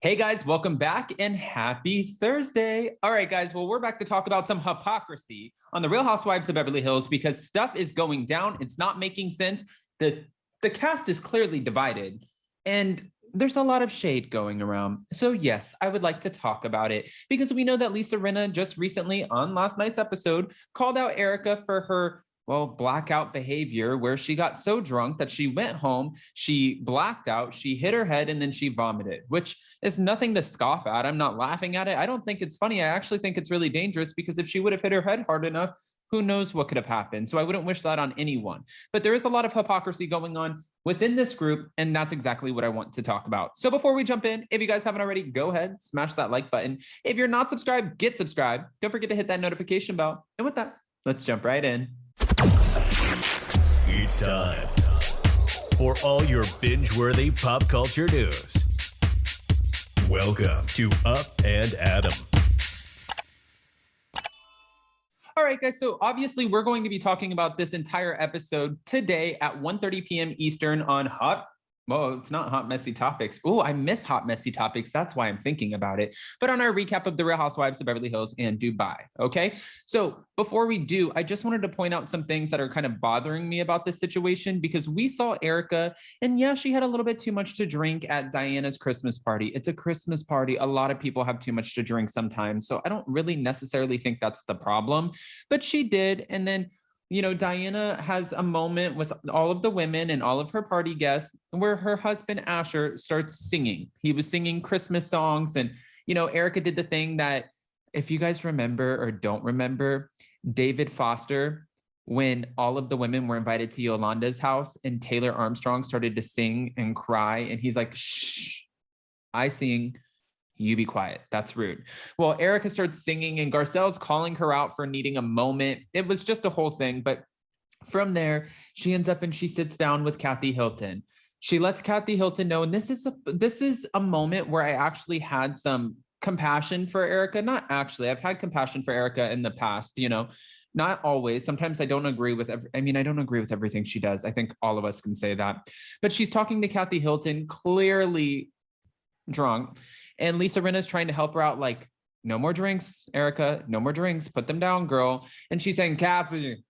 Hey guys, welcome back and happy Thursday. All right, guys, well, we're back to talk about some hypocrisy on the Real Housewives of Beverly Hills because stuff is going down. It's not making sense. The cast is clearly divided and there's a lot of shade going around. So yes, I would like to talk about it because we know that Lisa Rinna just recently on last night's episode called out Erika for her blackout behavior where she got so drunk that she went home, she blacked out, she hit her head, and then she vomited, which is nothing to scoff at. I'm not laughing at it. I don't think it's funny. I actually think it's really dangerous because if she would have hit her head hard enough, who knows what could have happened. So I wouldn't wish that on anyone. But there is a lot of hypocrisy going on within this group, and that's exactly what I want to talk about. So before we jump in, if you guys haven't already, go ahead, smash that like button. If you're not subscribed, get subscribed. Don't forget to hit that notification bell. And with that, let's jump right in. It's time for all your binge-worthy pop culture news. Welcome to Up and Adam. All right, guys, so obviously we're going to be talking about this entire episode today at 1:30 p.m. Eastern on it's not Hot Messy Topics. Oh, I miss Hot Messy Topics. That's why I'm thinking about it. But on our recap of the Real Housewives of Beverly Hills and Dubai, okay? So before we do, I just wanted to point out some things that are kind of bothering me about this situation because we saw Erika, and yeah, she had a little bit too much to drink at Diana's Christmas party. It's a Christmas party. A lot of people have too much to drink sometimes. So I don't really necessarily think that's the problem, but she did. And then Diana has a moment with all of the women and all of her party guests where her husband, Asher, starts singing. He was singing Christmas songs. And, Erika did the thing that, if you guys remember or don't remember, David Foster, when all of the women were invited to Yolanda's house and Taylor Armstrong started to sing and cry. And he's like, shh, I sing. You be quiet. That's rude. Well, Erika starts singing and Garcelle's calling her out for needing a moment. It was just a whole thing. But from there, she ends up and she sits down with Kathy Hilton. She lets Kathy Hilton know, and this is a moment where I actually had some compassion for Erika. Not actually, I've had compassion for Erika in the past, not always. Sometimes I don't agree with, I don't agree with everything she does. I think all of us can say that. But she's talking to Kathy Hilton, clearly drunk. And Lisa Rinna is trying to help her out, like, no more drinks, Erika, no more drinks, put them down, girl. And she's saying, Kathy,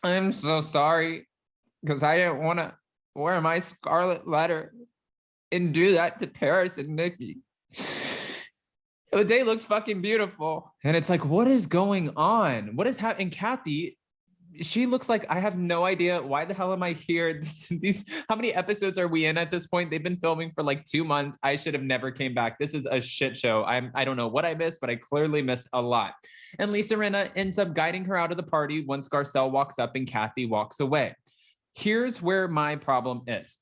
I'm so sorry because I didn't want to wear my scarlet letter and do that to Paris and Nikki. But they looked fucking beautiful. And it's like, what is going on? What is happening? Kathy, she looks like, I have no idea. Why the hell am I here? How many episodes are we in at this point? They've been filming for like 2 months. I should have never came back. This is a shit show. I don't know what I missed, but I clearly missed a lot. And Lisa Rinna ends up guiding her out of the party once Garcelle walks up and Kathy walks away. Here's where my problem is.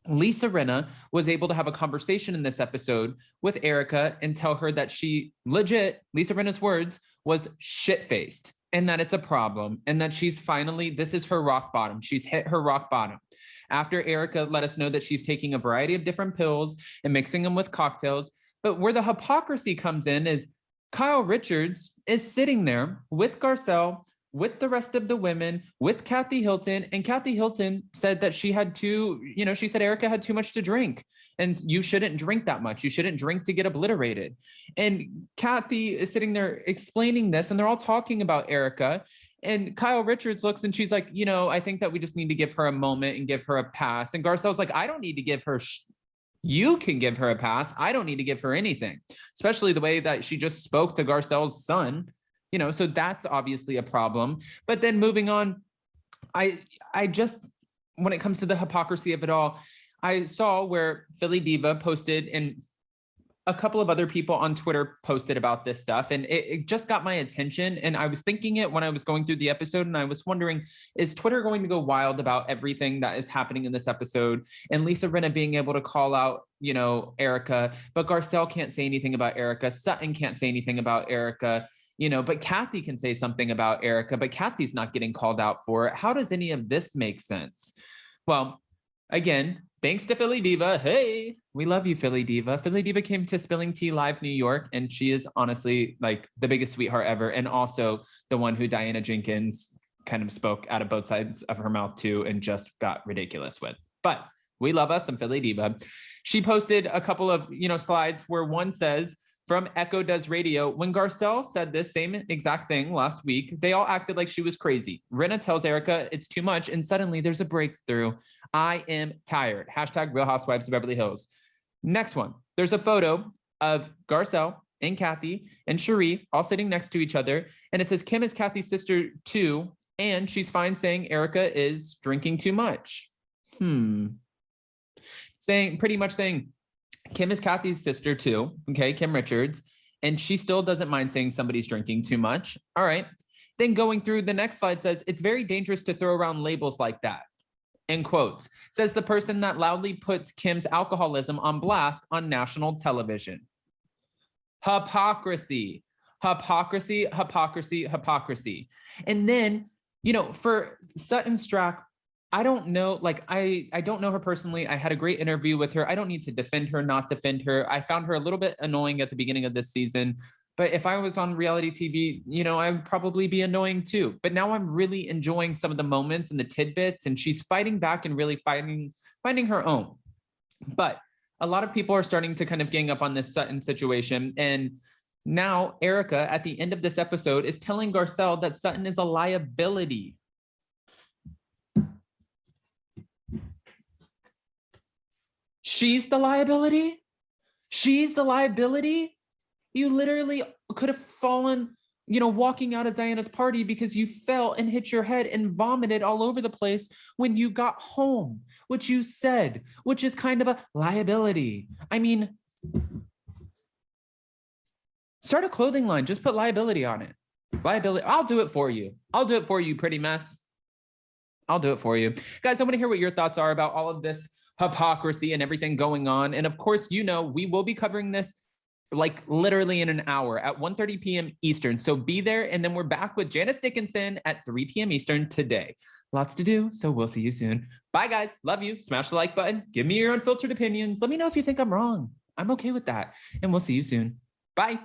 Lisa Rinna was able to have a conversation in this episode with Erika and tell her that she legit, Lisa Rinna's words, was shit-faced. And that it's a problem, and that she's finally, this is her rock bottom. She's hit her rock bottom. After Erika let us know that she's taking a variety of different pills and mixing them with cocktails. But where the hypocrisy comes in is Kyle Richards is sitting there with Garcelle, with the rest of the women, with Kathy Hilton. And Kathy Hilton said that she said Erika had too much to drink. And you shouldn't drink that much. You shouldn't drink to get obliterated. And Kathy is sitting there explaining this, and they're all talking about Erika. And Kyle Richards looks and she's like, I think that we just need to give her a moment and give her a pass. And Garcelle's like, I don't need to give her, you can give her a pass. I don't need to give her anything, especially the way that she just spoke to Garcelle's son. So that's obviously a problem. But then moving on, I just, when it comes to the hypocrisy of it all, I saw where Philly Diva posted and a couple of other people on Twitter posted about this stuff, and it just got my attention. And I was thinking it when I was going through the episode, and I was wondering, is Twitter going to go wild about everything that is happening in this episode? And Lisa Rinna being able to call out, Erika, but Garcelle can't say anything about Erika. Sutton can't say anything about Erika. But Kathy can say something about Erika, but Kathy's not getting called out for it. How does any of this make sense? Well, again, thanks to Philly Diva. Hey, we love you, Philly Diva. Philly Diva came to Spilling Tea Live New York, and she is honestly like the biggest sweetheart ever. And also the one who Diana Jenkins kind of spoke out of both sides of her mouth to and just got ridiculous with. But We love us some Philly diva. She posted a couple of, slides where one says, from Echo Does Radio, when Garcelle said this same exact thing last week, they all acted like she was crazy. Rinna tells Erika it's too much, and suddenly there's a breakthrough. I am tired. Hashtag Real Housewives of Beverly Hills. Next one, there's a photo of Garcelle and Kathy and Cherie all sitting next to each other, and it says Kim is Kathy's sister too, and she's fine saying Erika is drinking too much. Pretty much saying Kim is Kathy's sister too, okay, Kim Richards, and she still doesn't mind saying somebody's drinking too much. All right. Then going through the next slide says, it's very dangerous to throw around labels like that. In quotes, says the person that loudly puts Kim's alcoholism on blast on national television. Hypocrisy, hypocrisy, hypocrisy, hypocrisy. And then, for Sutton Strack, I don't know, I don't know her personally. I had a great interview with her. I don't need to defend her, not defend her. I found her a little bit annoying at the beginning of this season, but if I was on reality TV, I would probably be annoying too. But now I'm really enjoying some of the moments and the tidbits, and she's fighting back and really finding her own. But a lot of people are starting to kind of gang up on this Sutton situation. And now Erika, at the end of this episode, is telling Garcelle that Sutton is a liability. She's the liability? She's the liability? You literally could have fallen, walking out of Diana's party because you fell and hit your head and vomited all over the place when you got home, which you said, which is kind of a liability. I mean, start a clothing line, just put liability on it. Liability, I'll do it for you. I'll do it for you, pretty mess. I'll do it for you. Guys, I want to hear what your thoughts are about all of this hypocrisy and everything going on. And of course, we will be covering this literally in an hour at 1:30 p.m. Eastern. So be there. And then we're back with Janice Dickinson at 3 p.m. Eastern today. Lots to do. So we'll see you soon. Bye, guys. Love you. Smash the like button. Give me your unfiltered opinions. Let me know if you think I'm wrong. I'm okay with that. And we'll see you soon. Bye.